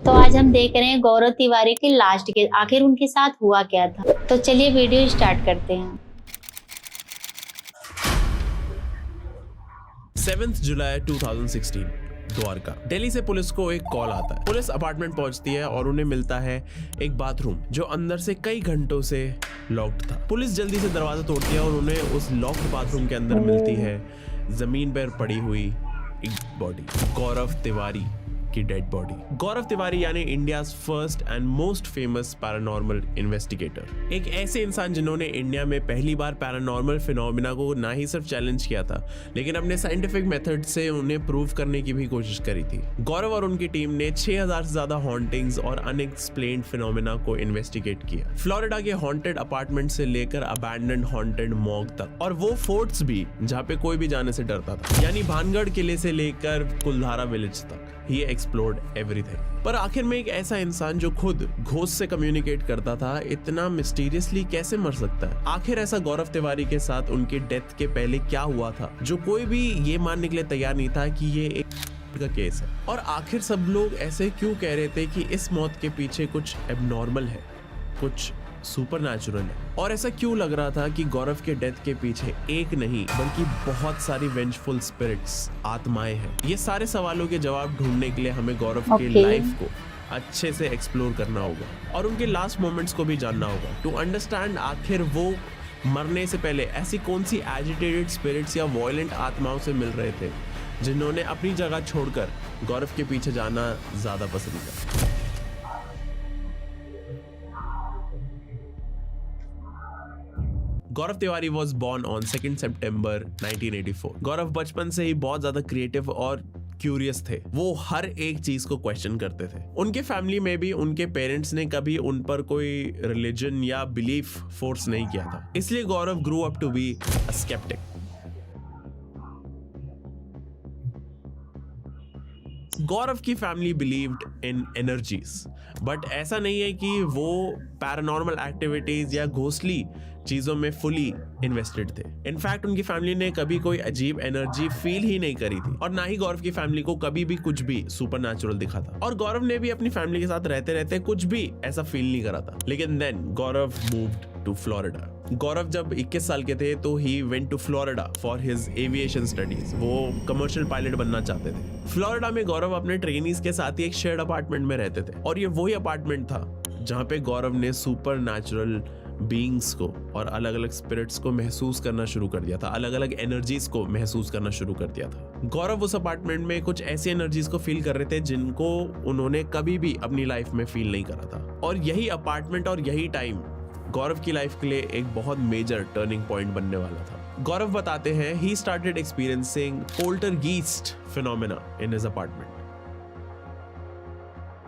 तो आज हम देख रहे हैं गौरव तिवारी के लास्ट केस, आखिर उनके साथ हुआ क्या था। तो चलिए वीडियो स्टार्ट करते हैं। 7 जुलाई 2016 द्वारका। दिल्ली से पुलिस को एक कॉल आता है। पुलिस अपार्टमेंट पहुंचती है और उन्हें मिलता है एक बाथरूम जो अंदर से कई घंटों से लॉक्ड था। पुलिस जल्दी से दरवाजा तोड़ती है और उन्हें उस लॉक्ड बाथरूम के अंदर मिलती है जमीन पर पड़ी हुई एक बॉडी, गौरव तिवारी की डेड बॉडी। गौरव तिवारी यानी India's first and most famous paranormal investigator, एक ऐसे इंसान जिन्होंने इंडिया में पहली बार पैरानॉर्मल फिनोमिना को ना ही सिर्फ चैलेंज किया था लेकिन अपने साइंटिफिक मेथड से उन्हें प्रूव करने की भी कोशिश करी थी। गौरव और उनकी टीम ने 6000 से ज्यादा हॉन्टिंग्स और अनएक्सप्लेन्ड फिनोमिना को इन्वेस्टिगेट किया, फ्लोरिडा के हॉन्टेड अपार्टमेंट से लेकर अबैंडन्ड हॉन्टेड मॉग तक, और वो फोर्ट्स भी जहाँ पे कोई भी जाने से डरता था, यानी भानगढ़ किले से लेकर कुलधारा विलेज तक। ही एक्सप्लोर्ड एवरीथिंग। पर आखिर में एक ऐसा इंसान जो खुद घोस्ट से कम्युनिकेट करता था इतना मिस्टीरियसली कैसे मर सकता है? आखिर ऐसा गौरव तिवारी के साथ उनके डेथ के पहले क्या हुआ था जो कोई भी ये मानने के लिए तैयार नहीं था कि ये एक का केस है? और आखिर सब लोग ऐसे क्यों कह रहे थे कि इस मौत के पीछे कुछ एबनॉर्मल है, कुछ सुपरनैचुरल है? और ऐसा क्यों लग रहा था कि गौरव के डेथ के पीछे एक नहीं बल्कि बहुत सारी वेंजफुल स्पिरिट्स, आत्माएं हैं? ये सारे सवालों के जवाब ढूंढने के लिए हमें गौरव की लाइफ को अच्छे से एक्सप्लोर करना होगा और उनके लास्ट मोमेंट्स को भी जानना होगा टू अंडरस्टैंड आखिर वो मरने से पहले ऐसी कौन सी एजिटेटेड स्पिरिट्स या वॉयलेंट आत्माओं से मिल रहे थे जिन्होंने अपनी जगह छोड़कर गौरव के पीछे जाना ज्यादा पसंद किया। गौरव तिवारी वॉज बॉर्न ऑन 2 सितंबर 1984। गौरव बचपन से ही बहुत ज्यादा क्रिएटिव और क्यूरियस थे। वो हर एक चीज को क्वेश्चन करते थे। उनके फैमिली में भी उनके पेरेंट्स ने कभी उन पर कोई रिलीजन या बिलीफ फोर्स नहीं किया था, इसलिए Gaurav grew up to be a sceptic. Gaurav की family believed in energies, but ऐसा नहीं है कि वो पैरानॉर्मल एक्टिविटीज या घोस्टली चीजों में फुली इन्वेस्टेड थे। इनफैक्ट उनकी फैमिली ने कभी कोई अजीब एनर्जी फील ही नहीं करी थी और ना ही गौरव की फैमिली को कभी भी कुछ भी सुपरनैचुरल दिखा था। और गौरव ने भी अपनी फैमिली के साथ रहते रहते कुछ भी ऐसा फील नहीं करा था। लेकिन then Gaurav moved to Florida. Gaurav जब 21 साल के थे तो he went to Florida for his aviation studies. वो कमर्शियल पायलट बनना चाहते थे। फ्लोरिडा में गौरव अपने ट्रेनीज के साथ ही एक शेयर्ड अपार्टमेंट में रहते थे और ये वही अपार्टमेंट था जहाँ पे गौरव ने सुपरनैचुरल बीइंग्स को और अलग अलग स्पिरिट्स को महसूस करना शुरू कर दिया था, अलग अलग एनर्जीज को महसूस करना शुरू कर दिया था। गौरव उस अपार्टमेंट में कुछ ऐसी एनर्जीज को फील कर रहे थे जिनको उन्होंने कभी भी अपनी लाइफ में फील नहीं करा था। और यही अपार्टमेंट और यही टाइम गौरव की लाइफ के लिए एक बहुत मेजर टर्निंग पॉइंट बनने वाला था। गौरव बताते हैं he started experiencing poltergeist phenomena in his apartment.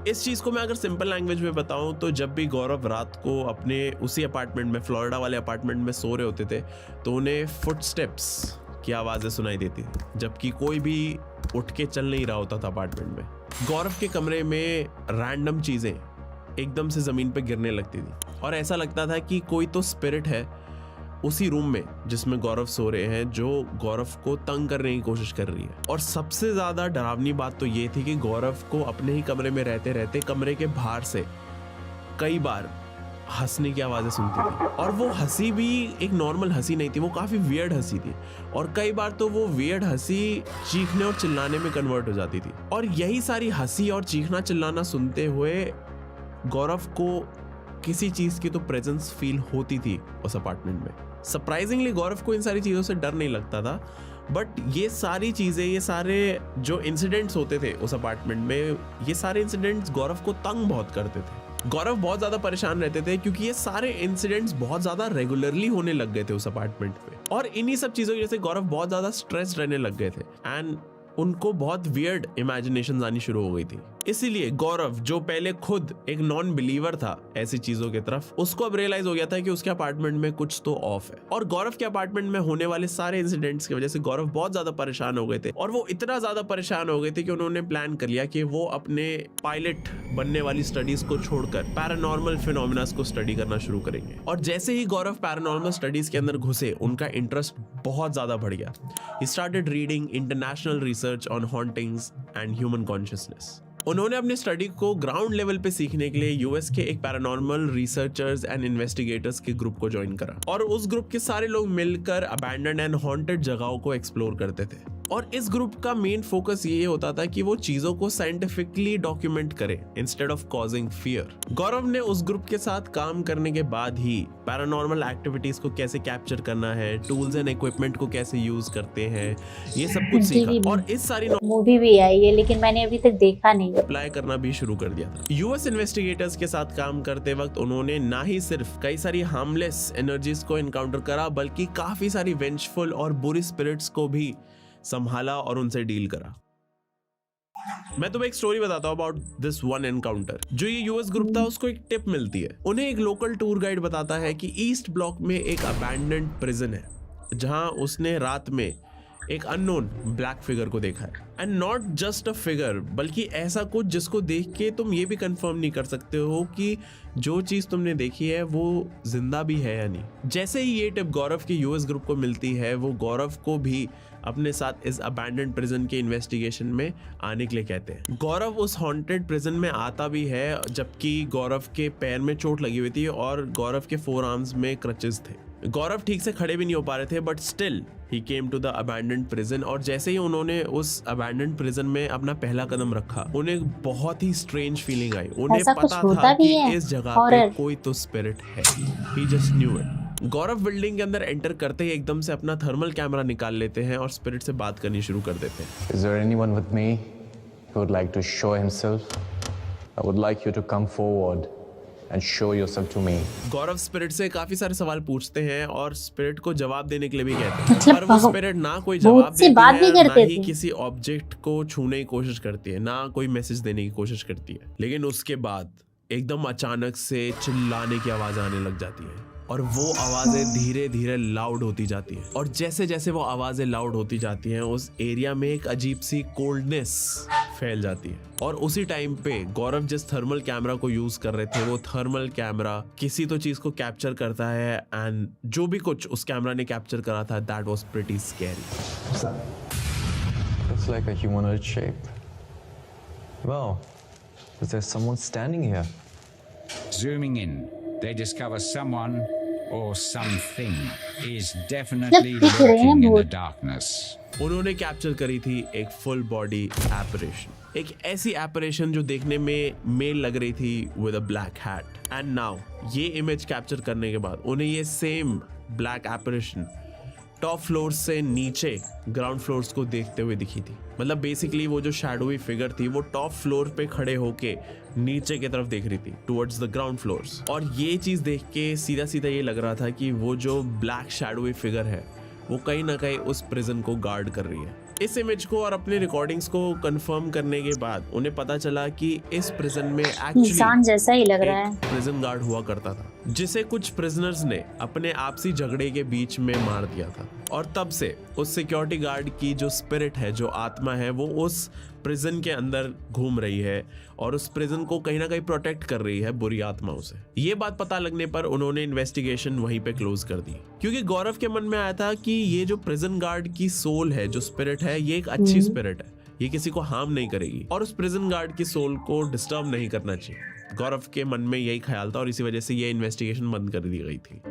इस चीज को मैं अगर सिंपल लैंग्वेज में बताऊं तो जब भी गौरव रात को अपने उसी अपार्टमेंट में, फ्लोरिडा वाले अपार्टमेंट में सो रहे होते थे तो उन्हें फुटस्टेप्स की आवाजें सुनाई देती थी जबकि कोई भी उठ के चल नहीं रहा होता था अपार्टमेंट में। गौरव के कमरे में रैंडम चीजें एकदम से जमीन पे गिरने लगती थी और ऐसा लगता था कि कोई तो स्पिरिट है उसी रूम में जिसमें गौरव सो रहे हैं जो गौरव को तंग करने की कोशिश कर रही है। और सबसे ज्यादा डरावनी बात तो ये थी कि गौरव को अपने ही कमरे में रहते रहते कमरे के बाहर से कई बार हंसने की आवाजें सुनती थी और वो हंसी भी एक नॉर्मल हंसी नहीं थी, वो काफी वियर्ड हंसी थी और कई बार तो वो वियर्ड हंसी चीखने और चिल्लाने में कन्वर्ट हो जाती थी। और यही सारी हंसी और चीखना चिल्लाना सुनते हुए गौरव को किसी चीज की तो प्रेजेंस फील होती थी उस अपार्टमेंट में। सरप्राइजिंगली गौरव को इन सारी चीजों से डर नहीं लगता था, बट ये सारी चीजें, ये सारे जो इंसिडेंट्स होते थे उस अपार्टमेंट में, ये सारे इंसिडेंट्स गौरव को तंग बहुत करते थे। गौरव बहुत ज्यादा परेशान रहते थे क्योंकि ये सारे इंसिडेंट्स बहुत ज्यादा रेगुलरली होने लग गए थे उस अपार्टमेंट पे और इन्हीं सब चीजों की वजह से गौरव बहुत ज्यादा स्ट्रेस रहने लग गए थे एंड उनको बहुत वियर्ड इमेजिनेशंस आनी शुरू हो गई थी। इसीलिए गौरव, जो पहले खुद एक नॉन बिलीवर था ऐसी चीजों की तरफ, उसको अब रियलाइज हो गया था कि उसके अपार्टमेंट में कुछ तो ऑफ है। और गौरव के अपार्टमेंट में होने वाले सारे इंसिडेंट्स की वजह से गौरव बहुत ज्यादा परेशान हो गए थे और वो इतना ज्यादा परेशान हो गए थे कि उन्होंने प्लान कर लिया कि वो अपने पायलट बनने वाली स्टडीज को छोड़कर पैरानॉर्मल फिनोमिना को स्टडी करना शुरू करेंगे। और जैसे ही गौरव पैरानॉर्मल स्टडीज के अंदर घुसे उनका इंटरेस्ट बहुत ज्यादा बढ़ गया। He started reading international research on hauntings and human consciousness. उन्होंने अपनी स्टडी को ग्राउंड लेवल पे सीखने के लिए यूएस के एक पैरानॉर्मल रिसर्चर्स एंड इन्वेस्टिगेटर्स के ग्रुप को ज्वाइन करा और उस ग्रुप के सारे लोग मिलकर अबैंडन्ड एंड हॉन्टेड जगहों को एक्सप्लोर करते थे। और इस ग्रुप का मेन फोकस ये होता था कि वो चीजों को साइंटिफिकली डॉक्यूमेंट करे इंस्टेड ऑफ कॉजिंग फियर। गौरव ने उस ग्रुप के साथ काम करने के बाद ही पैरानॉर्मल एक्टिविटीज को कैसे कैप्चर करना है, टूल्स एंड इक्विपमेंट को कैसे यूज करते हैं, ये सब कुछ सीखा और इस सारी मूवी भी आई है लेकिन मैंने अभी तक देखा नहीं। अप्लाई करना भी शुरू कर दिया था। यूएस इन्वेस्टिगेटर्स के साथ काम करते वक्त उन्होंने ना ही सिर्फ कई सारी हार्मलेस एनर्जीज को एनकाउंटर करा बल्कि काफी सारी वेंचफुल और बुरी स्पिरिट्स को भी संभाला और उनसे डील करा। मैं तुम्हें एक स्टोरी बताता हूँ अबाउट दिस वन एनकाउंटर। जो ये यूएस ग्रुप था उसको एक टिप मिलती है। उन्हें एक लोकल टूर गाइड बताता है कि ईस्ट ब्लॉक में एक अबैंडन्ड प्रिजन है जहां उसने रात में एक अननोन ब्लैक फिगर को देखा है। And not just a figure, बल्कि ऐसा कुछ जिसको देख के तुम ये भी कंफर्म नहीं कर सकते हो कि जो चीज तुमने देखी है वो जिंदा भी है या नहीं। जैसे ही ये टिप गौरव के यूएस ग्रुप को मिलती है वो गौरव को भी अपने साथ इस अबैंडन्ड प्रिजन के इन्वेस्टिगेशन में आने के लिए कहते हैं। गौरव उस हॉन्टेड प्रिजन में आता भी है जबकि गौरव के पैर में चोट लगी हुई थी और गौरव के 4 आर्म्स में क्रचेस थे। गौरव ठीक से खड़े भी नहीं हो पा रहे थे but still he came to the abandoned prison. और जैसे ही उन्होंने उस अबैंडन्ड प्रिजन में अपना पहला कदम रखा उन्हें बहुत ही स्ट्रेंज फीलिंग आई। उन्हें पता था कि इस जगह पे कोई तो स्पिरिट है। He just knew it। Gaurav building के अंदर एंटर करते ही एकदम से अपना थर्मल कैमरा निकाल लेते हैं और स्पिरिट से बात करनी शुरू कर देते हैं। Is there anyone with me who would like to show himself? I would like you to come forward and show yourself to me. Gaurav spirit से काफी सारे सवाल पूछते हैं और स्पिरिट को जवाब देने के लिए भी कहते हैं, पर वो स्पिरिट ना कोई जवाब देती है ना ही किसी ऑब्जेक्ट को छूने की कोशिश करती है, ना कोई मैसेज देने की कोशिश करती है। लेकिन उसके बाद एकदम अचानक से चिल्लाने की आवाज आने लग जाती है और वो आवाजें धीरे धीरे लाउड होती जाती हैं। और जैसे जैसे वो आवाजें लाउड होती जाती हैं उस एरिया में एक अजीब सी कोल्डनेस फैल जाती है। और उसी टाइम पे गौरव जिस थर्मल कैमरा को यूज कर रहे थे वो थर्मल कैमरा किसी तो चीज को कैप्चर करता है एंड जो भी कुछ उस कैमरा ने कैप्चर करा था that was pretty scary. Looks like a humanoid shape. Wow, is there someone standing here? Zooming in, they discover someone or something is definitely lurking in the darkness. उन्होंने capture करी थी एक full body एपरेशन, एक ऐसी एपरेशन जो देखने में mail लग रही थी with a black hat. And now ये इमेज कैप्चर करने के बाद उन्हें ये सेम ब्लैक एपरेशन टॉप फ्लोर से नीचे ग्राउंड फ्लोर्स को देखते हुए दिखी थी। मतलब बेसिकली वो जो शैडोई फिगर थी वो टॉप फ्लोर पे खड़े होके नीचे की तरफ देख रही थी टुवर्ड्स द ग्राउंड फ्लोर्स। और ये चीज देख के सीधा सीधा ये लग रहा था कि वो जो ब्लैक शैडोई फिगर है वो कहीं ना कहीं उस प्रिजन को गार्ड कर रही है। इस इमेज को और अपने रिकॉर्डिंग्स को कंफर्म करने के बाद उन्हें पता चला कि इस प्रिजन में इंसान जैसा ही लग रहा है प्रिजन गार्ड हुआ करता था जिसे कुछ प्रिजनर्स ने अपने आपसी झगड़े के बीच में मार दिया था। और तब से उस सिक्योरिटी गार्ड की जो स्पिरिट है, जो आत्मा है, वो उस प्रिजन के अंदर घूम रही है और उस प्रिजन को कहीं ना कहीं प्रोटेक्ट कर रही है बुरी आत्माओं से। ये बात पता लगने पर उन्होंने इन्वेस्टिगेशन वहीं पे क्लोज कर दी क्योंकि गौरव के मन में आया था कि ये जो प्रिजन गार्ड की सोल है, जो स्पिरिट है, ये एक अच्छी स्पिरिट है, ये किसी को हार्म नहीं करेगी और उस प्रिजन गार्ड की सोल को डिस्टर्ब नहीं करना चाहिए। गौरव के मन में यही ख्याल था और इसी वजह से ये इन्वेस्टिगेशन बंद कर दी गई थी।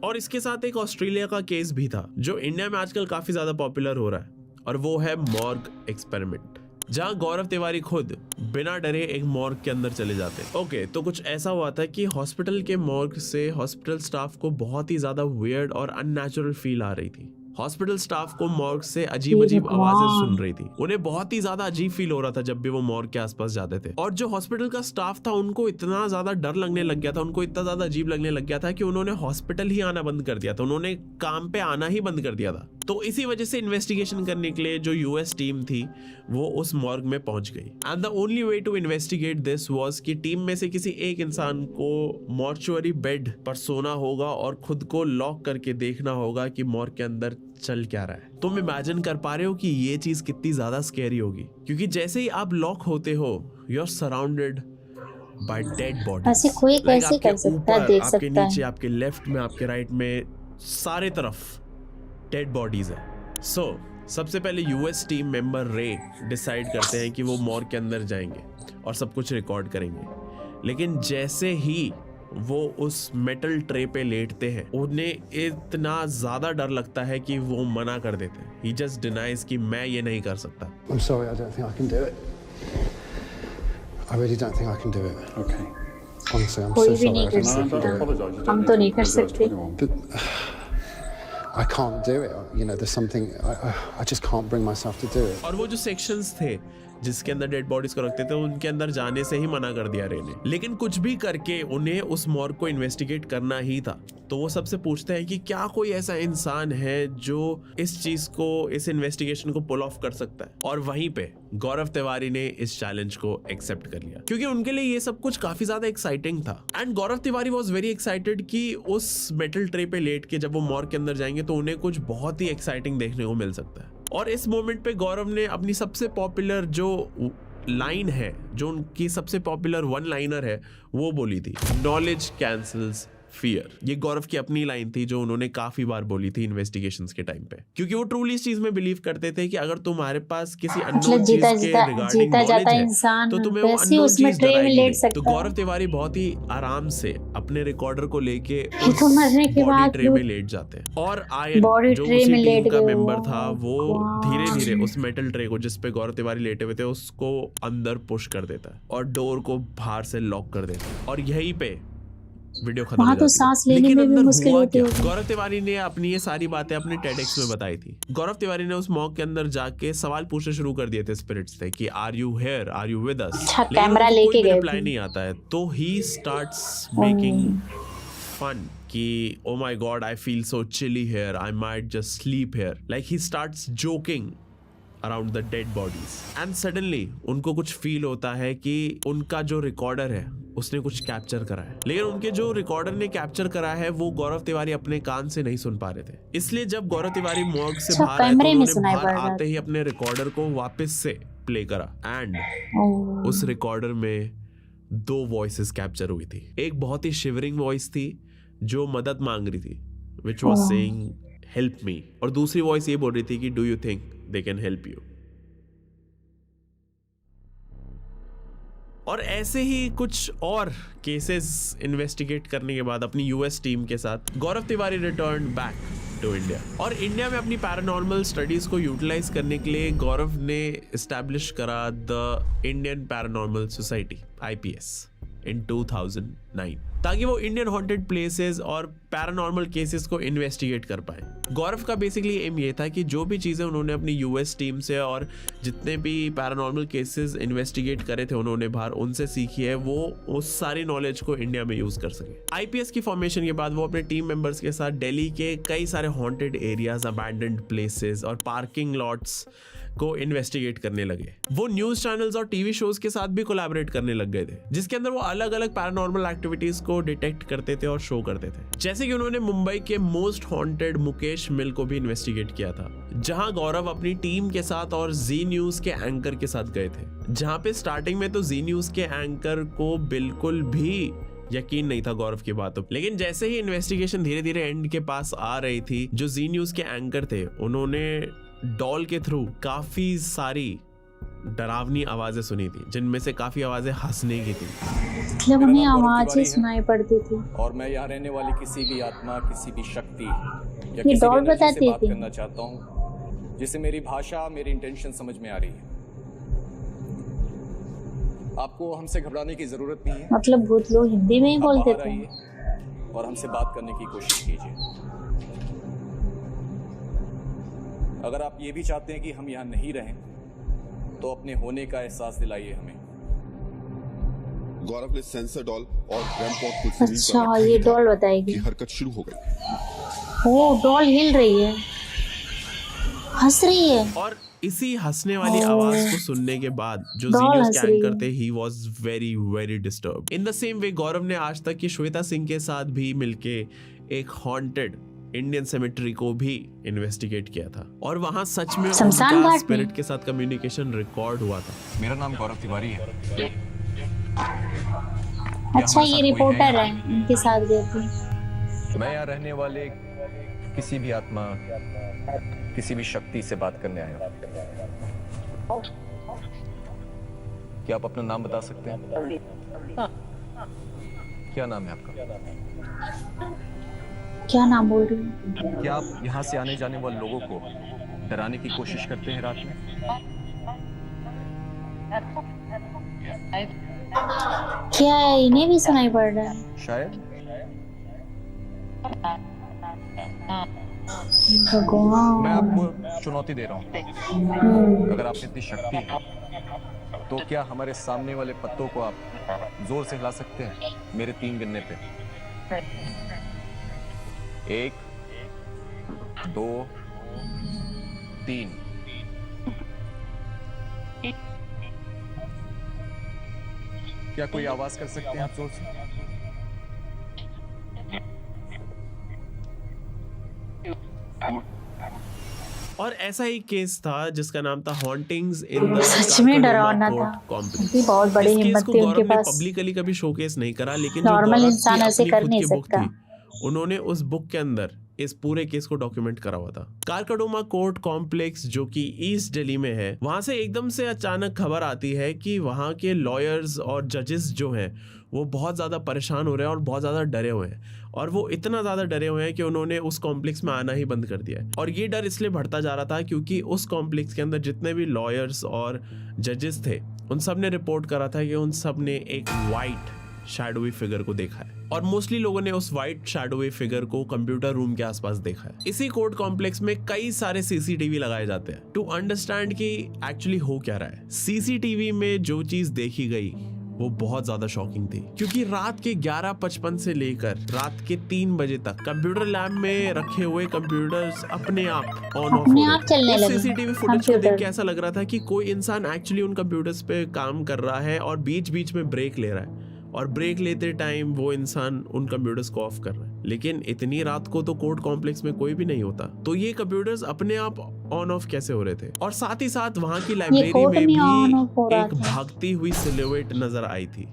और इसके साथ एक ऑस्ट्रेलिया का केस भी था जो इंडिया में आजकल काफी ज्यादा पॉपुलर हो रहा है और वो है मॉर्ग एक्सपेरिमेंट, जहां गौरव तिवारी खुद बिना डरे एक मॉर्ग के अंदर चले जाते हैं। ओके, तो कुछ ऐसा हुआ था कि हॉस्पिटल के मॉर्ग से हॉस्पिटल स्टाफ को बहुत ही ज्यादा वियर्ड और अननेचुरल फील आ रही थी। हॉस्पिटल स्टाफ को मॉर्ग से अजीब अजीब आवाजें सुन रही थी। उन्हें बहुत ही ज्यादा अजीब फील हो रहा था जब भी वो मॉर्ग के आसपास जाते थे। और जो हॉस्पिटल का स्टाफ था उनको इतना ज्यादा डर लगने लग गया था, उनको इतना ज्यादा अजीब लगने लग गया था कि उन्होंने हॉस्पिटल ही आना बंद कर दिया था, उन्होंने काम पे आना ही बंद कर दिया था। तो इसी वजह से इन्वेस्टिगेशन करने के लिए जो यूएस टीम थी वो उस मॉर्ग में पहुंच गई। And the only way to investigate this was कि टीम में से किसी एक इंसान को मॉर्चुअरी बेड पर सोना होगा और खुद को लॉक करके देखना होगा कि मॉर्ग के अंदर चल क्या रहा है। तुम इमेजिन कर पा रहे हो कि ये चीज कितनी ज्यादा स्कैरी होगी, क्योंकि जैसे ही आप लॉक होते हो you are surrounded by dead bodies. ऐसे कोई कैसे कर सकता है, देख सकता है। आपके नीचे, आपके लेफ्ट में, आपके राइट में, सारे तरफ डेड बॉडीज है। सो सबसे पहले यूएस टीम मेंबर रे डिसाइड करते हैं कि वो मॉर्ग के अंदर जाएंगे और सब कुछ रिकॉर्ड करेंगे, लेकिन जैसे ही वो उस मेटल ट्रे पे लेटते हैं उन्हें इतना ज्यादा डर लगता है कि वो मना कर देते हैं। He just denies कि मैं ये नहीं कर सकता। I'm sorry, I don't think I can do it. I really don't think I can do it. Okay. Honestly, I'm कोई so भी नहीं sorry. कर I don't think I can do it. Apologise. You हम don't तो need नहीं to कर apologise to सकते। anyone. I can't do it. You know, there's something I just can't bring myself to do it. और वो जो sections थे जिसके अंदर डेड बॉडीज को रखते थे उनके अंदर जाने से ही मना कर दिया रे ने, लेकिन कुछ भी करके उन्हें उस मॉर्ग को इन्वेस्टिगेट करना ही था। तो वो सबसे पूछते हैं कि क्या कोई ऐसा इंसान है जो इस चीज को, इस इन्वेस्टिगेशन को पुल ऑफ कर सकता है। और वहीं पे गौरव तिवारी ने इस चैलेंज को एक्सेप्ट कर लिया क्योंकि उनके लिए ये सब कुछ काफी ज्यादा एक्साइटिंग था। And Gaurav Tiwari was very excited कि उस मेटल ट्रे पे लेट के जब वो मॉर्ग के अंदर जाएंगे तो उन्हें कुछ बहुत ही एक्साइटिंग देखने को मिल सकता है। और इस मोमेंट पे गौरव ने अपनी सबसे पॉपुलर जो लाइन है, जो उनकी सबसे पॉपुलर वन लाइनर है, वो बोली थी, नॉलेज कैंसल्स फियर। ये गौरव की अपनी लाइन थी जो उन्होंने काफी बार बोली थी इन्वेस्टिगेशंस के टाइम पे, क्योंकि वो ट्रूली इस चीज में बिलीव करते थे कि अगर तुम्हारे पास किसी मतलब अननोन चीज के रिगार्डिंग जीता जाता नॉलेज है इंसान तो तुम्हें वो वैसे ही अननोन उसमें चीज ट्रे में डराएगी लेट नहीं। सकता तो है। गौरव तिवारी बहुत ही आराम से अपने रिकॉर्डर को लेके ये तो मरने के बॉडी बाद ट्रे में लेट जाते हैं। और आयन बॉडी जो ट्रे उसी में टीम लेट का गए, मेंबर था वो वाह। धीरे धीरे उस मेटल ट्रे को जिस पे गौरव तिवारी लेटे हुए थे उसको अंदर पुश कर देता है और डोर को बाहर से लॉक कर देता है और यहीं पे वीडियो खत्म हो वहाँ तो जाती है। सांस लेने लेकिन में भी अंदर मुश्किल हुआ होती क्या? होगी। गौरव तिवारी ने अपनी ये सारी बातें अपने टेडेक्स में बताई थी। गौरव तिवारी ने उस मॉक के अंदर जाके सवाल पूछने शुरू कर दिए थे स्पिरिट्स से कि are you here, are you with us. अच्छा, कैमरा लेके गए रिप्लाई थे। नहीं आता है तो ही स्टार्ट्स मेकिंग फन कि oh my god I feel so chilly here, I might just sleep here. Like he starts joking around the dead bodies and suddenly उनको कुछ फील होता है कि उनका जो रिकॉर्डर है उसने कुछ कैप्चर करा है, लेकिन उनके जो रिकॉर्डर ने कैप्चर करा है वो गौरव तिवारी अपने कान से नहीं सुन पा रहे थे। इसलिए जब गौरव तिवारी मॉर्ग से अच्छा, बाहर आए तो कैमरे में उन्होंने सुनाई बाहर पड़ रहा आते ही अपने रिकॉर्डर को वापस से प्ले करा एंड उस रिकॉर्डर में 2 वॉइसेस कैप्चर हुई थी। एक बहुत ही शिवरिंग वॉइस थी जो मदद मांग रही थी, which was saying help me, और दूसरी वॉइस ये बोल रही थी कि do you think they can help you. और ऐसे ही कुछ और केसेस इन्वेस्टिगेट करने के बाद अपनी यूएस टीम के साथ Gaurav Tiwari return back to India. और इंडिया में अपनी पैरानॉर्मल स्टडीज को यूटिलाइज करने के लिए गौरव ने एस्टैब्लिश करा the Indian paranormal society IPS इन 2009 ताकि वो इंडियन हॉन्टेड प्लेसेस और पैरानॉर्मल केसेस को इन्वेस्टिगेट कर पाए। गौरव का बेसिकली एम ये था कि जो भी चीज़ें उन्होंने अपनी यूएस टीम से और जितने भी पैरानॉर्मल केसेस इन्वेस्टिगेट करे थे उन्होंने बाहर उनसे सीखी है, वो उस सारी नॉलेज को इंडिया में यूज़ कर सके। IPS की फॉर्मेशन के बाद वो अपने टीम मेंबर्स के साथ दिल्ली के कई सारे हॉन्टेड एरियाज, अबैंडन्ड प्लेसेस और पार्किंग लॉट्स को इन्वेस्टिगेट करने लगे। वो न्यूज चैनल्स और टीवी शोज के साथ भी कोलैबोरेट करने लग गए थे, जिसके अंदर वो अलग अलग पैरानॉर्मल एक्टिविटीज को डिटेक्ट करते थे और शो करते थे। जैसे कि उन्होंने मुंबई के मोस्ट हॉन्टेड मुकेश मिल को भी इन्वेस्टिगेट किया था, जहां गौरव अपनी टीम के साथ और जी न्यूज के एंकर के साथ गए थे, जहां पे स्टार्टिंग में तो जी न्यूज के एंकर को बिल्कुल भी यकीन नहीं था गौरव की बातों पे। लेकिन जैसे ही इन्वेस्टिगेशन धीरे धीरे एंड के पास आ रही थी, जो जी न्यूज के एंकर थे उन्होंने डॉल के थ्रू काफी सारी डरावनी आवाजें सुनी थी, जिनमें से काफी आवाजें हंसने की थी। मतलब उन्हें आवाजें सुनाई पड़ती थी और मैं यहाँ रहने वाली किसी भी आत्मा, किसी भी शक्ति या ये किसी डॉल भी एनर्जी से बताती बात थी। करना चाहता हूँ जिसे मेरी भाषा, मेरी इंटेंशन समझ में आ रही है। आपको हमसे घबराने की जरूरत नहीं है। मतलब भूत लोग हिंदी में ही आप बोलते बाहर थे। आइए और हमसे बात करने की कोशिश कीजिए। अगर आप ये भी चाहते हैं कि हम यहाँ नहीं रहें तो अपने होने का एहसास दिलाइए हमें। गौरव ने सेंसर डॉल और रैमपॉट को जमीन पर अच्छा, रखा ये था डॉल बताएगी। कि हरकत शुरू हो गई। ओ, डॉल हिल रही है, हंस रही है। और इसी हंसने वाली आवाज को सुनने के बाद जो डॉल जीनियस हंस के रही एंकर है। थे, he was very very disturbed. In the same way Gaurav ने आज तक की श्वेता सिंह के साथ भी मिलके एक हॉन्टेड इंडियन सेमेट्री को भी इन्वेस्टिगेट किया था, और वहां सच में शमशान उनका घाट में। स्पिरिट के साथ कम्युनिकेशन रिकॉर्ड हुआ था। मेरा नाम गौरव तिवारी है। अच्छा, ये रिपोर्टर है, इनके साथ गए थे। मैं यहाँ रहने वाले किसी भी आत्मा, किसी भी शक्ति से बात करने आए हो। क्या आप अपना नाम बता सकते हैं? क्या नाम है आपका? क्या नाम बोल रही हूँ? क्या आप यहाँ से आने जाने वाले लोगों को डराने की कोशिश करते हैं रात में? क्या है, इन्हें भी सुनाई पड़ रहा है? शायद। भगवान। मैं आपको चुनौती दे रहा हूँ, अगर आप में इतनी शक्ति है तो क्या हमारे सामने वाले पत्तों को आप जोर से हिला सकते हैं मेरे 3 गिनने पे? 1 2 3। क्या कोई आवाज कर सकते हैं आप जोर से? और ऐसा ही केस था जिसका नाम था हॉन्टिंग्स इन द सच में डरावना था। ये बहुत बड़ी हिम्मत थी उनके पास। पब्लिकली कभी शोकेस नहीं करा, लेकिन जो नॉर्मल गौरव इंसान की ऐसे अपनी कर खुद नहीं की बुक सकता। थी, उन्होंने उस बुक के अंदर इस पूरे केस को डॉक्यूमेंट करा हुआ था। कारकाडोमा कोर्ट कॉम्प्लेक्स जो कि ईस्ट दिल्ली में है, वहां से एकदम से अचानक खबर आती है कि वहां के लॉयर्स और जजेस जो हैं वो बहुत ज़्यादा परेशान हो रहे हैं और बहुत ज़्यादा डरे हुए हैं। और वो इतना ज़्यादा डरे हुए हैं कि उन्होंने उस कॉम्प्लेक्स में आना ही बंद कर दिया है। और ये डर इसलिए बढ़ता जा रहा था क्योंकि उस कॉम्प्लेक्स के अंदर जितने भी लॉयर्स और जजेस थे, उन सब ने रिपोर्ट करा था कि उन सब ने एक वाइट शैडोवी फिगर को देखा है। और मोस्टली लोगों ने उस वाइट शैडोवी फिगर को कंप्यूटर रूम के आसपास देखा है। इसी कोर्ट कॉम्प्लेक्स में कई सारे सीसीटीवी लगाए जाते हैं टू अंडरस्टैंड कि एक्चुअली हो क्या रहा है। सीसीटीवी में जो चीज देखी गई वो बहुत ज्यादा शॉकिंग थी, क्योंकि रात के 11:55 से लेकर रात के 3 बजे तक कंप्यूटर लैब में रखे हुए कंप्यूटर्स अपने आप ऑन ऑफ अपने आप चलने लगे। सीसीटीवी फुटेज को देख के ऐसा लग रहा था कि कोई इंसान एक्चुअली उन कंप्यूटर्स पे काम कर रहा है और बीच बीच में ब्रेक ले रहा है, और ब्रेक लेते टाइम वो इंसान उन कंप्यूटर्स को ऑफ कर रहा है। लेकिन इतनी रात को तो कोर्ट कॉम्प्लेक्स में कोई भी नहीं होता, तो ये कंप्यूटर्स अपने आप ऑन ऑफ कैसे हो रहे थे? और साथ ही साथ वहां की लाइब्रेरी में भी एक भागती हुई सिलुएट नजर आई थी।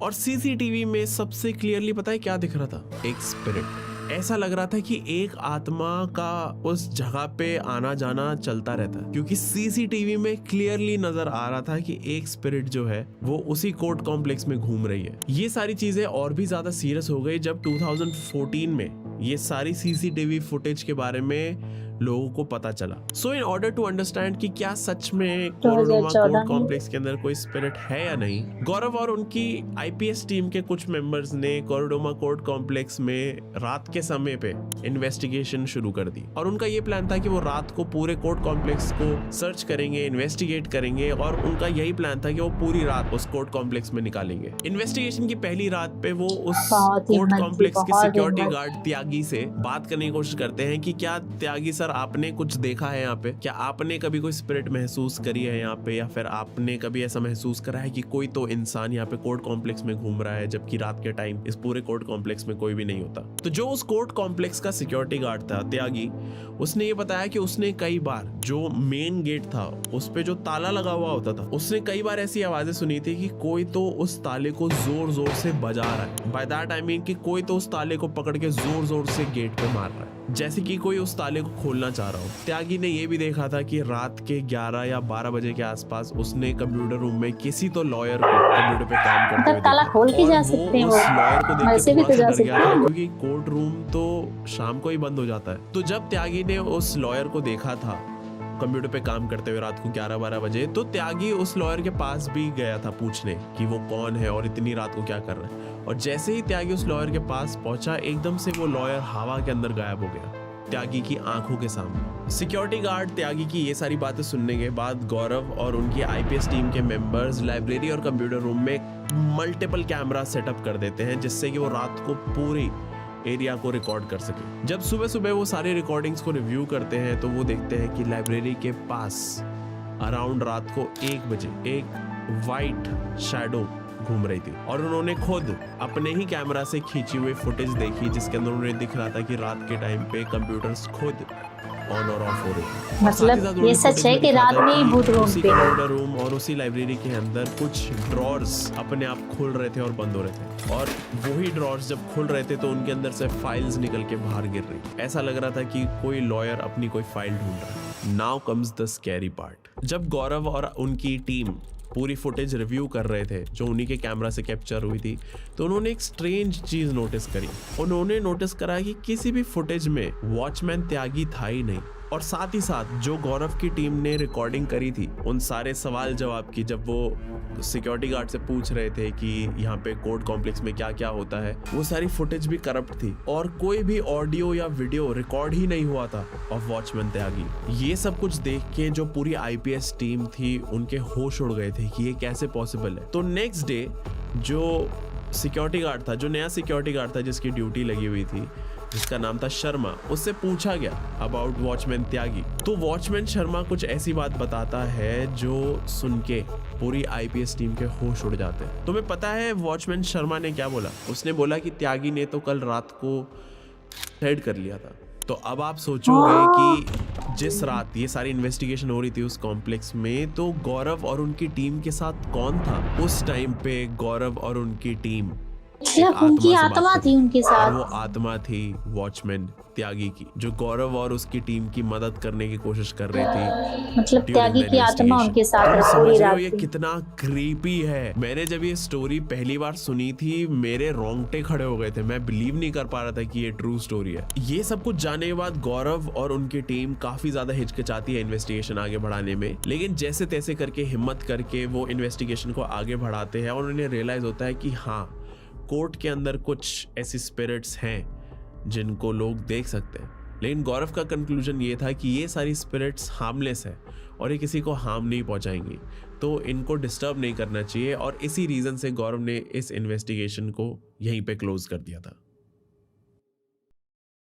और सीसीटीवी में सबसे क्लियरली पता है क्या दिख रहा था? एक स्पिरिट। ऐसा लग रहा था कि एक आत्मा का उस जगह पे आना जाना चलता रहता है, क्योंकि सीसीटीवी में क्लियरली नजर आ रहा था कि एक स्पिरिट जो है वो उसी कोर्ट कॉम्प्लेक्स में घूम रही है। ये सारी चीजें और भी ज्यादा सीरियस हो गई जब 2014 में ये सारी सीसीटीवी फुटेज के बारे में लोगों को पता चला। सो इन ऑर्डर टू अंडरस्टैंड कि क्या सच में कोरोडोमा कोर्ट कॉम्प्लेक्स के अंदर कोई स्पिरिट है या नहीं, गौरव और उनकी आईपीएस टीम के कुछ मेंबर्स ने कोरोडोमा कोर्ट कॉम्प्लेक्स में रात के समय पे इन्वेस्टिगेशन शुरू कर दी। और उनका ये प्लान था कि वो रात को पूरे कोर्ट कॉम्प्लेक्स को सर्च करेंगे, इन्वेस्टिगेट करेंगे, और उनका यही प्लान था कि वो पूरी रात उस कोर्ट कॉम्प्लेक्स में निकालेंगे। इन्वेस्टिगेशन की पहली रात पे वो उस कोर्ट कॉम्प्लेक्स के सिक्योरिटी गार्ड त्यागी से बात करने की कोशिश करते हैं कि क्या त्यागी सर आपने कुछ देखा है यहाँ पे? क्या आपने कभी कोई स्पिरिट महसूस करी है यहाँ पे, या फिर आपने कभी ऐसा महसूस करा है कि कोई तो इंसान यहाँ पे कोर्ट कॉम्प्लेक्स में घूम रहा है, जबकि रात के टाइम इस पूरे कोर्ट कॉम्प्लेक्स में कोई भी नहीं होता? तो जो उस कोर्ट कॉम्प्लेक्स का सिक्योरिटी गार्ड था त्यागी, उसने ये बताया कि उसने कई बार जो मेन गेट था उस पे जो ताला लगा हुआ होता था, उसने कई बार ऐसी आवाजें सुनी थी कि कोई तो उस ताले को जोर जोर से बजा रहा है। बाय दैट आई मीन कि कोई तो उस ताले को पकड़ के जोर जोर से गेट पे मार रहा है, जैसे कि कोई उस ताले को खोलना चाह रहा हो। त्यागी ने ये भी देखा था कि रात के 11 या 12 बजे के आसपास उसने कंप्यूटर रूम में किसी तो लॉयर को कंप्यूटर पे काम करते हुए ताला खोल के जा सकते हैं, उस लॉयर को देख वैसे के भी तो जा सकते हैं, क्योंकि कोर्ट रूम तो शाम को ही बंद हो जाता है। तो जब त्यागी ने उस लॉयर को देखा था कंप्यूटर पे काम करते हुए रात को 11-12 बजे, तो त्यागी उस लॉयर के पास भी गया था पूछने कि वो कौन है और इतनी रात को क्या कर रहा है। और जैसे ही त्यागी उस लॉयर के पास पहुंचा, एकदम से वो लॉयर हवा के अंदर गायब हो गया त्यागी की आंखों के सामने। सिक्योरिटी गार्ड त्यागी की ये सारी बातें सुनने के बाद गौरव और उनकी आईपीएस टीम के मेंबर्स लाइब्रेरी और कंप्यूटर रूम में मल्टीपल कैमरा सेटअप कर देते हैं, जिससे कि वो रात को पूरी एरिया को रिकॉर्ड कर सके। जब सुबह सुबह वो सारी रिकॉर्डिंग्स को रिव्यू करते हैं तो वो देखते हैं कि लाइब्रेरी के पास अराउंड रात को 1 बजे एक वाइट शैडो घूम रही थी। और उन्होंने खुद अपने ही कैमरा से खींची हुई फुटेज देखी, जिसके अंदर उन्हें दिख रहा था कि रात के टाइम पे कंप्यूटर्स खुद ऑन और ऑफ हो रही थी। और साथ ही साथ मतलब ये उन्होंने सच footage है में कि दिखाता रात में है ही कि भूत उसी घूमते हैं। कंप्यूटर रूम और उसी लाइब्रेरी के अंदर कुछ ड्रॉर्स अपने आप खुल रहे थे और बंद हो रहे थे, और वही ड्रॉर्स जब खुल रहे थे तो उनके अंदर से फाइल्स निकल के बाहर गिर रही। ऐसा लग रहा था कि कोई लॉयर अपनी कोई फाइल ढूंढ रहा है। Now comes the scary part. जब गौरव और उनकी टीम पूरी फुटेज रिव्यू कर रहे थे जो उन्हीं के कैमरा से कैप्चर हुई थी, तो उन्होंने एक स्ट्रेंज चीज नोटिस करी। उन्होंने नोटिस करा कि किसी भी फुटेज में वॉचमैन त्यागी था ही नहीं। और साथ ही साथ जो गौरव की टीम ने रिकॉर्डिंग करी थी उन सारे सवाल जवाब की, जब वो सिक्योरिटी गार्ड से पूछ रहे थे कि यहाँ पे कोर्ट कॉम्प्लेक्स में क्या क्या होता है, वो सारी फुटेज भी करप्ट थी और कोई भी ऑडियो या वीडियो रिकॉर्ड ही नहीं हुआ था ऑफ वॉचमैन त्यागी। ये सब कुछ देख के जो पूरी आईपीएस टीम थी उनके होश उड़ गए थे कि ये कैसे पॉसिबल है। तो नेक्स्ट डे जो सिक्योरिटी गार्ड था, जो नया सिक्योरिटी गार्ड था जिसकी ड्यूटी लगी हुई थी, जिसका नाम था शर्मा, उससे पूछा गया अबाउट वॉचमैन त्यागी। तो वॉचमैन शर्मा कुछ ऐसी बात बताता है जो सुन के पूरी आईपीएस टीम के होश उड़ जाते हैं। तुम्हें पता है वॉचमैन शर्मा ने क्या बोला? उसने बोला कि त्यागी ने तो कल रात को हेड कर लिया था। तो अब आप सोचोगे कि जिस रात ये सारी इन्वेस्टिगेशन हो रही थी उस कॉम्प्लेक्स में, तो गौरव और उनकी टीम के साथ कौन था? उस टाइम पे गौरव और उनकी टीम मतलब उनकी से बात आत्मा कर थी रही उनके और वो साथ। आत्मा थी वॉचमैन त्यागी की, जो गौरव और उसकी टीम की मदद करने की कोशिश कर रही थी। मतलब during त्यागी the की आत्मा investigation। उनके साथ तुम रही समझ पूरी रहे हो रात ये की। कितना क्रीपी है? मैंने जब ये स्टोरी पहली बार सुनी थी मेरे रोंगटे खड़े हो गए थे। मैं बिलीव नहीं कर पा रहा था कि ये ट्रू स्टोरी है। ये सब कुछ जानने के बाद गौरव और उनकी टीम काफी ज्यादा हिचकिचाती है इन्वेस्टिगेशन आगे बढ़ाने में, लेकिन जैसे तैसे करके हिम्मत करके वो इन्वेस्टिगेशन को आगे बढ़ाते हैं और उन्हें रियलाइज होता है कि हाँ, कोर्ट के अंदर कुछ ऐसी स्पिरिट्स हैं जिनको लोग देख सकते हैं। लेकिन गौरव का कंक्लूजन ये था कि ये सारी स्पिरिट्स हार्मलेस है और ये किसी को हार्म नहीं पहुंचाएंगी, तो इनको डिस्टर्ब नहीं करना चाहिए। और इसी रीजन से गौरव ने इस इन्वेस्टिगेशन को यहीं पे क्लोज कर दिया था।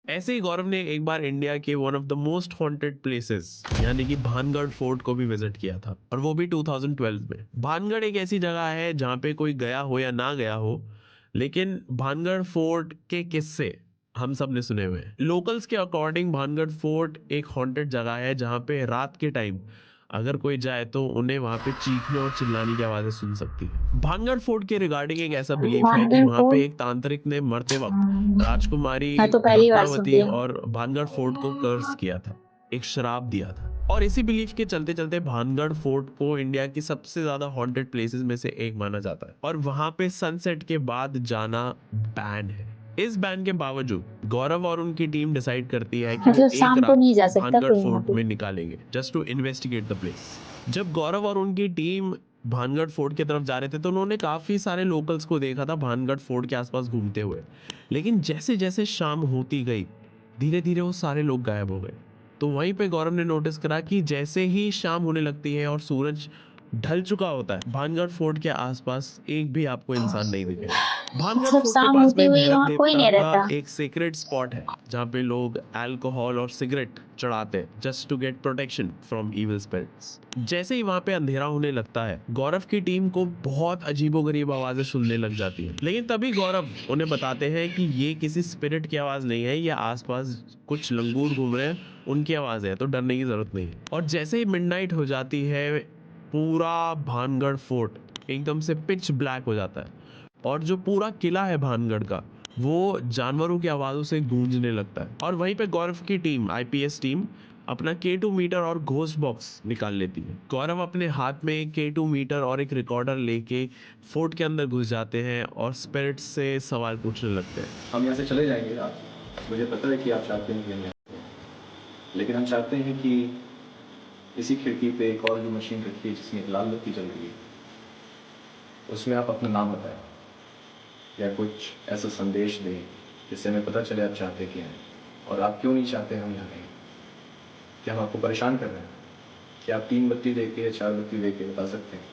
ऐसे ही गौरव ने एक बार इंडिया के one of the most haunted places यानी कि भानगढ़ फोर्ट को भी विजिट किया था, और वो भी 2012 में। भानगढ़ एक ऐसी जगह है जहाँ पे कोई गया हो या ना गया हो, लेकिन भानगढ़ फोर्ट के किस्से हम सब ने सुने हुए हैं। लोकल्स के अकॉर्डिंग भानगढ़ फोर्ट एक हॉन्टेड जगह है जहाँ पे रात के टाइम अगर कोई जाए तो उन्हें वहां पे चीखने और चिल्लाने की आवाजें सुन सकती है। भानगढ़ फोर्ट के रिगार्डिंग एक ऐसा बिलीफ है कि भानगढ़ वहां पे फोर्ट एक तांत्रिक ने मरते वक्त राजकुमारी मैं तो पहली बार सुन रुक्मावती रही हूँ। और भानगढ़ फोर्ट को कर्स किया था, एक श्राप दिया था। और इसी बिलीफ के चलते चलते भानगढ़ फोर्ट को इंडिया की सबसे ज्यादा हॉन्टेड प्लेसेस में से एक माना जाता है, और वहां पे सनसेट के बाद जाना बैन है। इस बैन के बावजूद गौरव और उनकी टीम डिसाइड करती है कि वो मतलब एक शाम को रात नहीं जा सकता भानगढ़ कोई वहाँ फोर्ट पे। में निकालेंगे just to investigate the place. जब गौरव और उनकी टीम भानगढ़ फोर्ट की तरफ जा रहे थे तो उन्होंने काफी सारे लोकल्स को देखा था भानगढ़ फोर्ट के आसपास घूमते हुए, लेकिन जैसे जैसे शाम होती गई धीरे धीरे वो सारे लोग गायब हो गए। तो वहीं पे गौरव ने नोटिस करा कि जैसे ही शाम होने लगती है और सूरज ढल चुका होता है, भानगढ़ फोर्ट के आसपास एक भी आपको इंसान नहीं दिखेगा। भानगढ़ मतलब फोर्ट के शाम पास होते में हुए भैरव वहाँ कोई देवता नहीं का रहता। एक सीक्रेट स्पॉट है जहाँ पे लोग अल्कोहल और सिगरेट चढ़ाते हैं just to get protection from evil spirits. जैसे ही वहाँ पे अंधेरा होने लगता है, गौरव की टीम को बहुत अजीबोगरीब आवाजें सुनने लग जाती है, लेकिन तभी गौरव उन्हें बताते हैं कि ये किसी स्पिरिट की आवाज नहीं है, ये आसपास कुछ लंगूर घूम रहे हैं, उनकी आवाज है, तो डरने की जरूरत नहीं है। और जैसे ही मिडनाइट हो जाती है, पूरा भानगढ़ फोर्ट एकदम से पिच ब्लैक हो जाता है, और जो पूरा किला है भानगढ़ का वो जानवरों की आवाज़ों से गूंजने लगता है। और वहीं पे गौरव की टीम, आईपीएस टीम, अपना K2 मीटर और घोस्ट बॉक्स निकाल लेती है। गौरव अपने हाथ में एक K2 मीटर और एक रिकॉर्डर लेके फोर्ट के अंदर घुस जाते हैं और स्पिरिट से सवाल पूछने लगते हैं। हम यहाँ से चले जाएंगे आप, मुझे पता है कि आप चाहते हैं कि हम यहाँ, लेकिन हम चाहते हैं कि इसी खिड़की पे एक और जो मशीन रखी है जिसमें लाल बत्ती जल रही है, उसमें आप अपना नाम बताएं या कुछ ऐसा संदेश दें जिससे हमें पता चले आप चाहते क्या हैं और आप क्यों नहीं चाहते हम यहाँ रहें। क्या हम आपको परेशान कर रहे हैं? क्या आप 3 बत्ती दे के या 4 बत्ती दे के बता सकते हैं?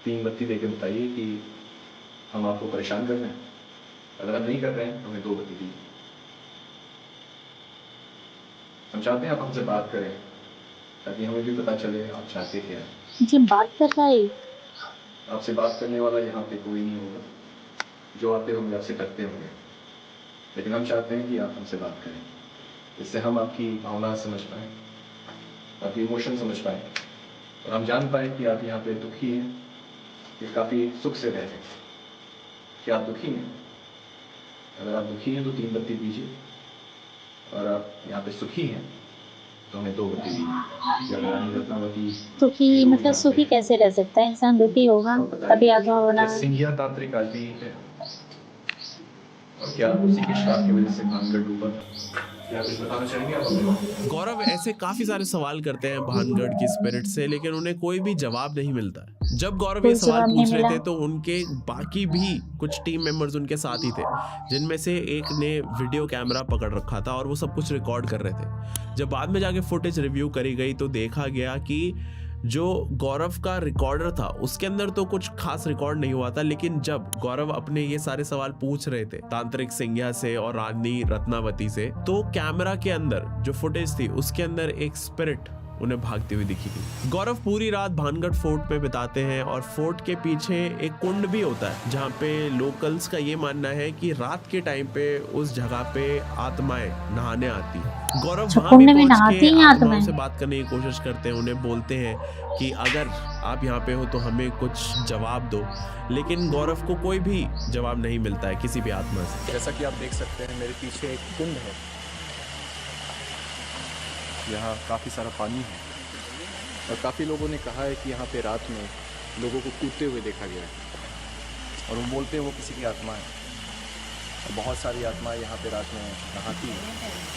3 बत्ती दे के बताइए कि हम आपको परेशान कर रहे हैं। अगर आप नहीं कर रहे हैं तो हमें 2 बत्ती दीजिए। हम चाहते हैं आप हमसे बात करें ताकि हमें भी पता चले आप चाहते क्या हैं। मतलब बात कर रहा है। आपसे बात करने वाला यहाँ पे कोई नहीं होगा, जो आते होंगे आपसे डरते होंगे। लेकिन हम चाहते हैं कि आप हमसे बात करें, इससे हम आपकी भावना समझ पाएँ, आपकी इमोशन समझ पाएँ, और हम जान पाएँ कि आप यहाँ पे दुखी हैं या काफ़ी सुख से रह रहे हैं। क्या आप दुखी हैं? अगर आप दुखी हैं तो 3 बत्ती दीजिए, और आप यहाँ पे सुखी हैं तो हमें 2 बत्ती दीजिए। अगर रानी रत्नावती सुखी मतलब सुखी कैसे रह सकता है इंसान? दुखी होगा तभी आत्मा बना। क्या सिंधिया तांत्रिक आदमी है, और क्या उसी के श्राप की वजह से भानगढ़ डूबा था? क्या आप कुछ बताना चाहेंगे आप अपने? गौरव ऐसे काफी सारे सवाल करते हैं भानगढ़ की स्पिरिट से, लेकिन उन्हें कोई भी जवाब नहीं मिलता है। जब गौरव ये कोई सवाल जवाब नहीं पूछ रहे मिला। थे तो उनके बाकी भी कुछ टीम मेंबर्स उनके साथ ही थे, जिनमें से एक ने वीडियो कैमरा पकड़ रखा था और वो सब कुछ रिकॉर्ड कर रहे थे। जब बाद में जाके फुटेज रिव्यू करी गई तो देखा गया कि जो गौरव का रिकॉर्डर था उसके अंदर तो कुछ खास रिकॉर्ड नहीं हुआ था, लेकिन जब गौरव अपने ये सारे सवाल पूछ रहे थे तांत्रिक सिंधिया से और रानी रत्नावती से, तो कैमरा के अंदर जो फुटेज थी उसके अंदर एक स्पिरिट उन्हें भागती हुई दिखी थी। गौरव पूरी रात भानगढ़ फोर्ट में बिताते हैं और फोर्ट के पीछे एक कुंड भी होता है जहाँ पे लोकल्स का ये मानना है कि रात के टाइम पे उस जगह पे आत्माएं नहाने आती हैं। गौरव वहाँ कुंड भी में पहुँच नहाती के हैं आत्माओं आत्माएं? से बात करने की कोशिश करते हैं, उन्हें बोलते हैं कि अगर आप यहाँ पे हो तो हमें कुछ जवाब दो, लेकिन गौरव को कोई भी जवाब नहीं मिलता है किसी भी आत्मा से। जैसा कि आप देख सकते हैं मेरे पीछे एक कुंड है, यहाँ काफ़ी सारा पानी है, और काफ़ी लोगों ने कहा है कि यहाँ पे रात में लोगों को कूदते हुए देखा गया है, और वो बोलते हैं वो किसी की आत्मा है, और बहुत सारी आत्माएं यहाँ पे रात में नहाती हैं।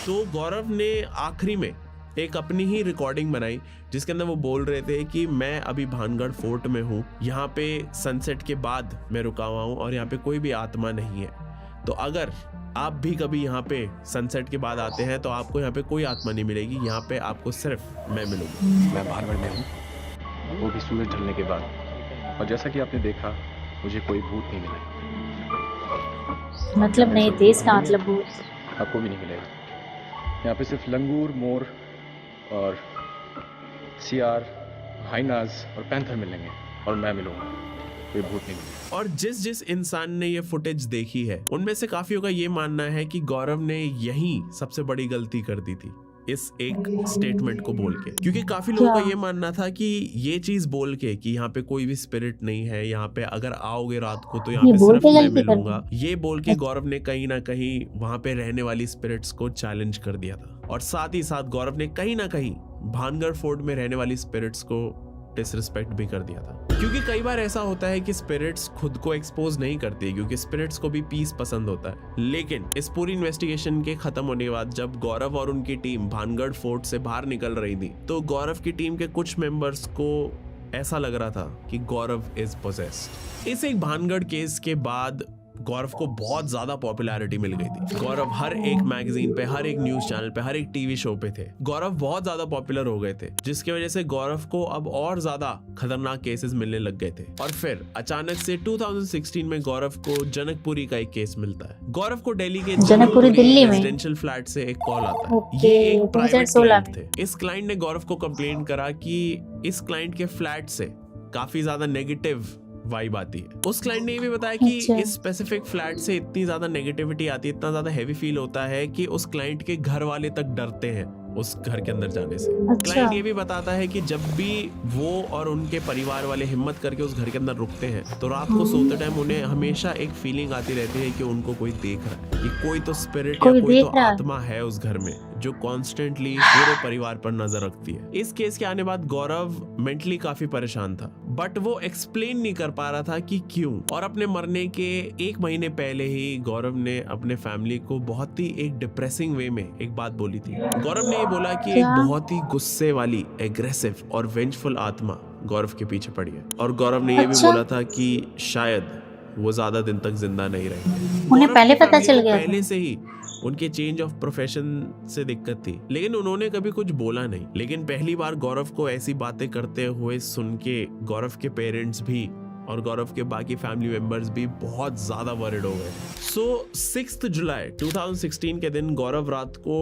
तो गौरव ने आखिरी में एक अपनी ही रिकॉर्डिंग बनाई जिसके अंदर वो बोल रहे थे कि मैं अभी भानगढ़ फोर्ट में हूँ, यहाँ पे सनसेट के बाद मैं रुका हुआ हूँ और यहाँ पे कोई भी आत्मा नहीं है। तो अगर आप भी कभी यहाँ पे सनसेट के बाद आते हैं तो आपको यहाँ पे कोई आत्मा नहीं मिलेगी, यहाँ पे आपको सिर्फ मैं मिलूंगा। मैं भानगढ़ में हूँ, वो भी सूरज ढलने के बाद, और जैसा कि आपने देखा मुझे कोई भूत नहीं मिला, मतलब नहीं थे इसका मतलब भूत। आपको भी नहीं मिलेगा। यहाँ पे सिर्फ लंगूर, मोर और सियार, हाइनाज और पैंथर मिलेंगे, और मैं मिलूंगा, कोई भूत नहीं मिलेगा। और जिस जिस इंसान ने ये फुटेज देखी है उनमें से काफियों का ये मानना है कि गौरव ने यही सबसे बड़ी गलती कर दी थी इस एक स्टेटमेंट को बोल के, क्योंकि काफी लोगों का ये मानना था कि ये चीज बोल के कि यहाँ पे कोई भी स्पिरिट नहीं है, यहाँ पे अगर आओगे रात को तो यहाँ पे सिर्फ मैं मिलूंगा, ये बोल के गौरव ने कहीं ना कहीं वहां पे रहने वाली स्पिरिट्स को चैलेंज कर दिया था। और साथ ही साथ गौरव ने कहीं ना कहीं भानगढ़ फोर्ट में रहने वाली स्पिरिट्स को डिसरिस्पेक्ट भी कर दिया था, क्योंकि कई बार ऐसा होता है कि स्पिरिट्स खुद को एक्सपोज नहीं करती है क्योंकि स्पिरिट्स को भी पीस पसंद होता है। लेकिन इस पूरी इन्वेस्टिगेशन के खत्म होने के बाद जब गौरव और उनकी टीम भानगढ़ फोर्ट से बाहर निकल रही थी तो गौरव की टीम के कुछ मेंबर्स को ऐसा लग रहा था कि गौरव इज पोजेस्ड। इस एक भानगढ़ केस के बाद गौरव को बहुत ज्यादा पॉपुलैरिटी मिल गई थी। गौरव हर एक मैगजीन पे, हर एक न्यूज चैनल पे, हर एक टीवी शो पे थे। गौरव बहुत ज्यादा पॉपुलर हो गए थे, जिसकी वजह से गौरव को अब और ज्यादा खतरनाक केसेस मिलने लग गए थे। और फिर अचानक से 2016 में गौरव को जनकपुरी का एक केस मिलता है। गौरव को दिल्ली के जनकपुरी दिल्ली में रेजिडेंशियल फ्लैट से एक कॉल आता है। ओके, ये एक प्राइवेट 2016 क्लाइंट थे। इस क्लाइंट ने गौरव को कंप्लेन करा कि इस क्लाइंट के फ्लैट से काफी ज्यादा नेगेटिव वाइब आती है। उस क्लाइंट ने ये भी बताया कि अच्छा। इस स्पेसिफिक फ्लैट से इतनी ज्यादा नेगेटिविटी आती है, इतना ज्यादा हैवी फील होता है कि उस क्लाइंट के घर वाले तक डरते हैं उस घर के अंदर जाने से। क्लाइंट ये भी बताता है कि जब भी वो और उनके परिवार वाले हिम्मत करके उस घर के अंदर रुकते हैं तो रात को सोते टाइम उन्हें हमेशा एक फीलिंग आती रहती है कि उनको कोई देख रहा है, कि कोई तो स्पिरिट या कोई तो आत्मा है उस घर में जो कॉन्स्टेंटली पूरे परिवार पर नजर रखती है। इस केस के आने बाद गौरव मेंटली काफी परेशान था, बट वो एक्सप्लेन नहीं कर पा रहा था कि क्यों। और अपने मरने के 1 महीने पहले ही गौरव ने अपने फैमिली को बहुत ही एक डिप्रेसिंग वे में एक बात बोली थी। गौरव ने बोला कि एक बहुत ही गुस्से वाली, एग्रेसिव और वेंजफुल आत्मा गौरव के पीछे पड़ी है। और गौरव ने ये भी बोला था कि शायद वो ज्यादा दिन तक जिंदा नहीं रहेंगे। उन्हें पहले पता चल गया, पहले से ही उनके चेंज ऑफ प्रोफेशन से दिक्कत थी, लेकिन उन्होंने कभी कुछ बोला नहीं। लेकिन पहली बार गौरव को ऐसी बातें करते हुए सुन के गौरव के पेरेंट्स भी और गौरव के बाकी फैमिली मेंबर्स भी बहुत ज्यादा वरिड हो गए। सो 6 जुलाई 2016 के दिन गौरव रात को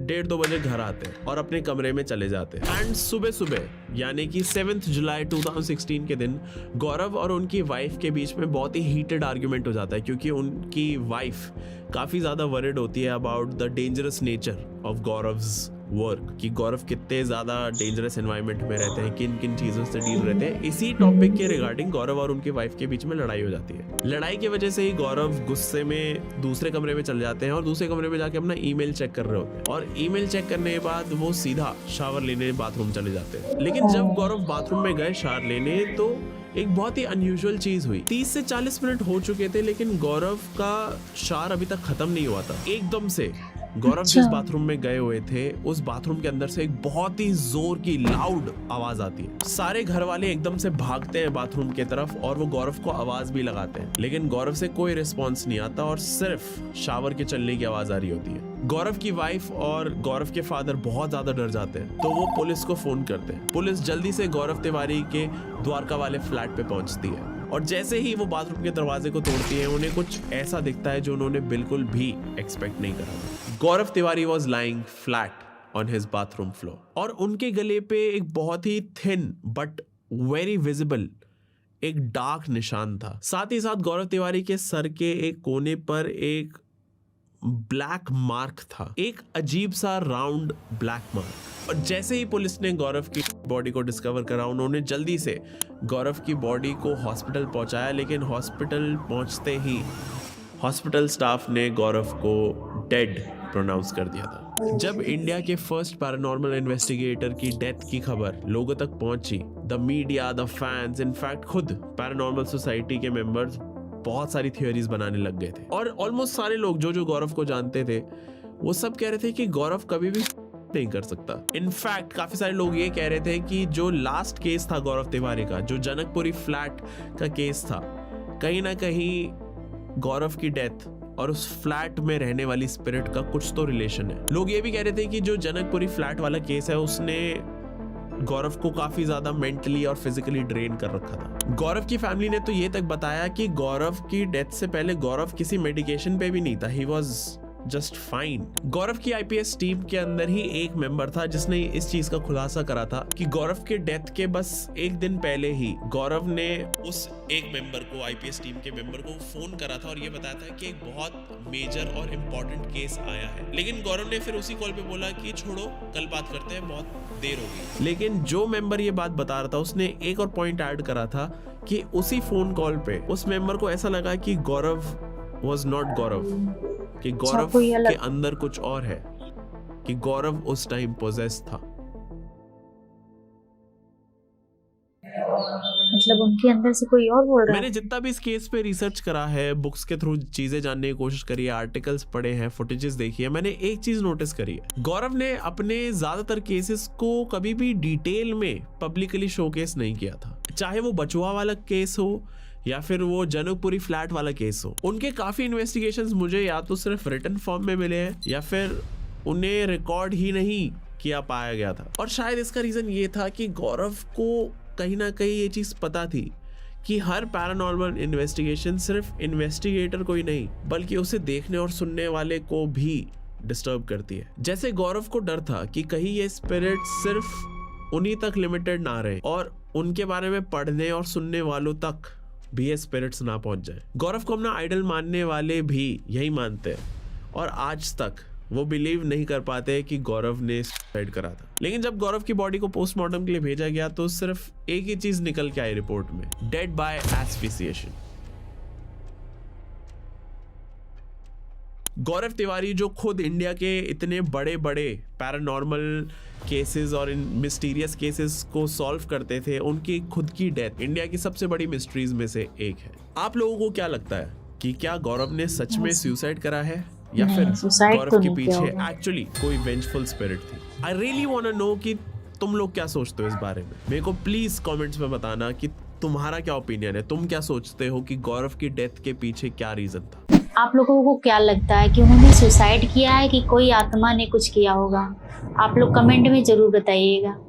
1:30-2 बजे घर आते हैं और अपने कमरे में चले जाते हैं। एंड सुबह सुबह यानी कि 7 जुलाई 2016 के दिन गौरव और उनकी वाइफ के बीच में बहुत ही हीटेड आर्ग्यूमेंट हो जाता है, क्योंकि उनकी वाइफ काफी ज्यादा वरिड होती है about the dangerous nature of Gaurav's work, कि गौरव कितने ज्यादा डेंजरस एनवायरनमेंट में रहते हैं, किन किन चीजों से डील रहते हैं। इसी टॉपिक के रिगार्डिंग गौरव और उनकी वाइफ के बीच में लड़ाई हो जाती है। लड़ाई की वजह से ही गौरव गुस्से में दूसरे कमरे में चले जाते हैं और दूसरे कमरे में जाके अपना ईमेल चेक कर रहे होते हैं, और ईमेल चेक करने के बाद वो सीधा शावर लेने बाथरूम चले जाते हैं। लेकिन जब गौरव बाथरूम में गए शावर लेने तो एक बहुत ही अनयूजुअल चीज हुई। 30 से 40 मिनट हो चुके थे लेकिन गौरव का शावर अभी तक खत्म नहीं हुआ था। एकदम से गौरव जिस बाथरूम में गए हुए थे उस बाथरूम के अंदर से एक बहुत ही जोर की लाउड आवाज आती है। सारे घर वाले एकदम से भागते हैं बाथरूम की तरफ और वो गौरव को आवाज भी लगाते हैं, लेकिन गौरव से कोई रिस्पॉन्स नहीं आता और सिर्फ शावर के चलने की आवाज आ रही होती है। गौरव की वाइफ और गौरव के फादर बहुत ज्यादा डर जाते हैं, तो वो पुलिस को फोन करते हैं। पुलिस जल्दी से गौरव तिवारी के द्वारका वाले फ्लैट पे पहुंचती है और जैसे ही वो बाथरूम के दरवाजे को तोड़ती है उन्हें कुछ ऐसा दिखता है जो उन्होंने बिल्कुल भी एक्सपेक्ट नहीं करा था। Gaurav Tiwari was lying flat on his bathroom floor और उनके गले पे एक बहुत ही थिन बट वेरी विजिबल एक डार्क निशान था। साथ ही साथ गौरव तिवारी के सर के एक कोने पर एक ब्लैक मार्क था, एक अजीब सा राउंड ब्लैक मार्क। और जैसे ही पुलिस ने गौरव की बॉडी को डिस्कवर करा उन्होंने जल्दी से गौरव की बॉडी को हॉस्पिटल पहुंचाया, लेकिन हॉस्पिटल पहुंचते ही हॉस्पिटल स्टाफ ने गौरव को डेड प्रोनाउंस कर दिया था। जब इंडिया के फर्स्ट पैरानॉर्मल इन्वेस्टिगेटर की डेथ की खबर लोगों तक पहुंची, the media, the fans, in fact खुद पैरानॉर्मल सोसाइटी के मेंबर्स बहुत सारी थियोरीज बनाने लग गए थे और ऑलमोस्ट सारे लोग जो गौरव को जानते थे वो सब कह रहे थे कि गौरव कभी भी नहीं कर सकता। इनफैक्ट काफी सारे लोग ये कह रहे थे कि जो लास्ट केस था गौरव तिवारी का, जो जनकपुरी फ्लैट का केस था, कहीं ना कहीं गौरव की डेथ और उस फ्लैट में रहने वाली स्पिरिट का कुछ तो रिलेशन है। लोग ये भी कह रहे थे कि जो जनकपुरी फ्लैट वाला केस है उसने गौरव को काफी ज्यादा मेंटली और फिजिकली ड्रेन कर रखा था। गौरव की फैमिली ने तो ये तक बताया कि गौरव की डेथ से पहले गौरव किसी मेडिकेशन पे भी नहीं था, ही वॉज जस्ट फाइन। गौरव की आईपीएस टीम के अंदर ही एक मेंबर था जिसने इस चीज का खुलासा करा था कि गौरव के डेथ के बस एक दिन पहले ही गौरव ने उस एक मेंबर को, आईपीएस टीम के मेंबर को फोन करा था और ये बताया था कि एक बहुत मेजर और इम्पोर्टेंट केस आया है। लेकिन गौरव ने फिर उसी कॉल पे बोला कि छोड़ो, कल बात करते हैं, बहुत देर हो गई। लेकिन जो मेंबर ये बात बता रहा था उसने एक और पॉइंट ऐड करा था कि उसी फोन कॉल पे उस मेंबर को ऐसा लगा कि गौरव वॉज नॉट गौरव, कि गौरव के अंदर कुछ और है, कि गौरव उस टाइम पोजेस था। मतलब उनके अंदर से कोई और बोल रहा है। मैंने जितना भी इस केस पे रिसर्च करा है, बुक्स के थ्रू चीजें जानने की कोशिश करी है, आर्टिकल्स पढ़े हैं, फुटेजेस देखी है, मैंने एक चीज नोटिस करी है, गौरव ने अपने ज्यादातर केसेस को कभी भी डिटेल में पब्लिकली शोकेस नहीं किया था। चाहे वो बचुआ वाला केस हो या फिर वो जनकपुरी फ्लैट वाला केस हो, उनके काफी इन्वेस्टिगेशंस मुझे या तो सिर्फ रिटन फॉर्म में मिले हैं या फिर उन्हें रिकॉर्ड ही नहीं किया पाया गया था। और शायद इसका रीजन ये था कि गौरव को कहीं ना कहीं ये चीज पता थी कि हर पैरानॉर्मल इन्वेस्टिगेशन सिर्फ इन्वेस्टिगेटर को ही नहीं बल्कि उसे देखने और सुनने वाले को भी डिस्टर्ब करती है। जैसे गौरव को डर था कि कहीं ये स्पिरिट सिर्फ उन्हीं तक लिमिटेड ना रहे और उनके बारे में पढ़ने और सुनने वालों तक भी ये स्पिरिट्स ना पहुंच जाए। गौरव को अपना आइडल मानने वाले भी यही मानते हैं और आज तक वो बिलीव नहीं कर पाते कि गौरव ने सुसाइड करा था। लेकिन जब गौरव की बॉडी को पोस्टमार्टम के लिए भेजा गया तो सिर्फ एक ही चीज निकल के आई रिपोर्ट में, डेड बाय एस्फिक्सिएशन। गौरव तिवारी जो खुद इंडिया के इतने बड़े बड़े पैरानॉर्मल केसेस और इन मिस्टीरियस केसेस को सॉल्व करते थे, उनकी खुद की डेथ इंडिया की सबसे बड़ी मिस्ट्रीज में से एक है। आप लोगों को क्या लगता है कि क्या गौरव ने सच में सुसाइड करा है या फिर गौरव के पीछे एक्चुअली कोई वेंजफुल स्पिरिट थी? I really want to know कि तुम लोग क्या सोचते हो इस बारे में। मेरे को प्लीज कमेंट्स में बताना कि तुम्हारा क्या ओपिनियन है, तुम क्या सोचते हो कि गौरव की डेथ के पीछे क्या रीजन था। आप लोगों को क्या लगता है कि उन्होंने सुसाइड किया है कि कोई आत्मा ने कुछ किया होगा? आप लोग कमेंट में जरूर बताइएगा।